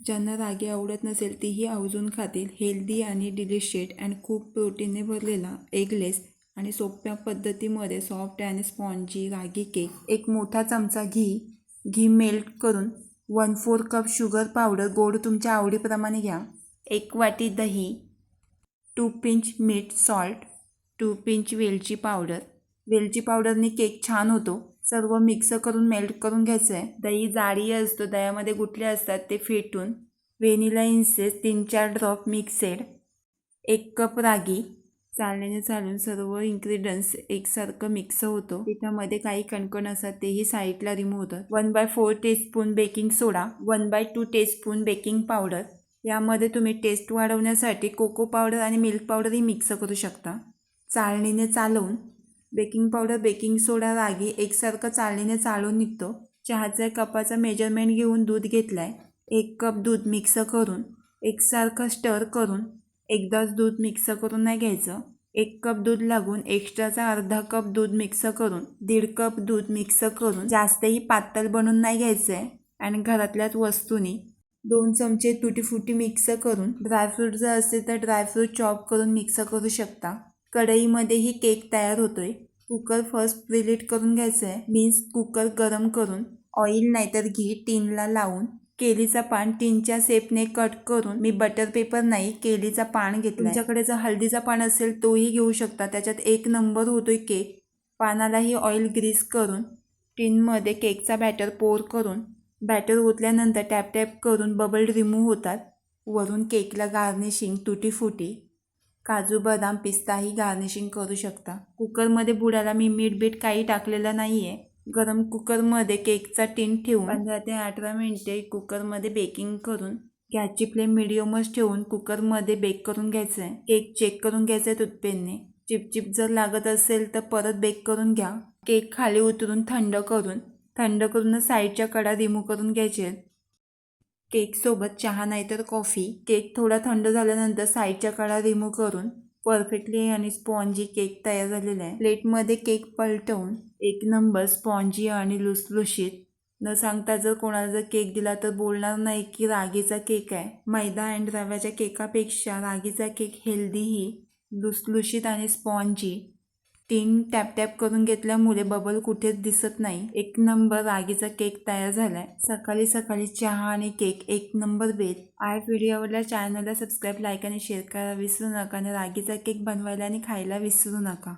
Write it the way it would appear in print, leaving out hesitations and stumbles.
ज्यांना रागी आवडत नसेल तीही आवर्जून खातील. हेल्दी आणि डिलिशियस अँड खूप प्रोटीनने भरलेला एगलेस आणि सोप्या पद्धतीमध्ये सॉफ्ट आणि स्पॉन्जी रागी केक. एक मोठा चमचा घी मेल्ट करून 1/4 कप शुगर पावडर गोड तुमच्या आवडीप्रमाणे घ्या. 1 वाटी दही, 2 पिंच मीठ सॉल्ट, 2 पिंच वेलची पावडर. वेलची पावडरने केक छान होतो. सर्व मिक्स करून मेल्ट करून घ्यायचं आहे. दही जाडी असतो, दह्यामध्ये गुठले असतात ते फेटून. Vanilla essence 3-4 drop mixed. 1 cup ragi. चाळणीने चाळून सर्व इन्ग्रेडियंट्स एकसारखं मिक्स होतं. पिठामध्ये काही कणकण असतात तेही साईडला रिमूव्ह होतात. 1/4 टीस्पून बेकिंग सोडा, 1/2 टीस्पून बेकिंग पावडर. यामध्ये तुम्ही टेस्ट वाढवण्यासाठी कोको पावडर आणि मिल्क पावडरही मिक्स करू शकता. चाळणीने चालवून बेकिंग पावडर, बेकिंग सोडा, रागी एकसारखं चाळणीने चाळून निघतो. चहाच्या कपाचा मेजरमेंट घेऊन दूध घेतलाय. 1 कप दूध मिक्स करून एकसारखं स्टर करून, एकदाच दूध मिक्स करून नाही घ्यायचं. 1 कप दूध लागून एक्स्ट्राचा अर्धा कप दूध मिक्स करून 1.5 कप दूध मिक्स करून जास्तही पातळ बनवून नाही घ्यायचं आहे. आणि घरातल्याच वस्तूंनी 2 चमचे तुटी फुटी मिक्स करून, ड्रायफ्रूट जर असेल तर ड्रायफ्रूट चॉप करून मिक्स करू शकता. कढईमध्येही केक तयार होतोय. कुकर फर्स्ट प्रीहीट करून घ्यायचं आहे. मीन्स कुकर गरम करून ऑइल नाहीतर घी टिनला लावून केळीचा पान टिनच्या शेपने कट करून, मी बटर पेपर नाही केळीचा पान घेतला. तुमच्याकडे जर हळदीचा पान असेल तोही घेऊ शकता. त्याच्यात 1 नंबर होतोय केक. पानालाही ऑइल ग्रीस करून टिनमध्ये केकचा बॅटर पोर करून, बॅटर ओतल्यानंतर टॅप टॅप करून बबल रिमूव्ह होतात. वरून केकला गार्निशिंग तुटी फुटी, काजू बदाम पिस्ताही गार्निशिंग करू शकता. कुकरमध्ये बुडाला मी मीठ काही टाकलेलं नाही आहे. गरम कुकरमध्ये केकचा टिन ठेवून 15 ते 18 मिनिटे कुकरमध्ये बेकिंग करून गॅसची फ्लेम मिडियमच ठेवून कुकरमध्ये बेक करून घ्यायचं आहे. केक चेक करून घ्यायचं आहे टूथपेनने. चिपचिप जर लागत असेल तर परत बेक करून घ्या. केक खाली उतरून थंड करून साईडच्या कडा रिमूव्ह करून घ्यायचे आहेत. केकसोबत चहा नाहीतर कॉफी. केक थोडा थंड झाल्यानंतर साईडच्या कडा रिमूव्ह करून परफेक्टली आणि स्पॉन्जी केक तयार झालेला आहे. प्लेटमध्ये केक पलटवून 1 नंबर स्पॉन्जी आणि लुसलुशीत. न सांगता जर कोणाला जर केक दिला तर बोलणार नाही की रागीचा केक आहे. मैदा अँड रव्याच्या केकापेक्षा रागीचा केक हेल्दीही, लुसलुशीत आणि स्पॉन्जी. टिन टॅप टॅप करून घेतल्यामुळे बबल कुठेच दिसत नाही. 1 नंबर रागीचा केक तयार झालाय. सकाळी सकाळी चहा आणि केक 1 नंबर बेत. व्हिडिओ आवडल्यास चॅनलला सबस्क्राईब, लाईक आणि शेअर करायला विसरू नका आणि रागीचा केक बनवायला आणि खायला विसरू नका.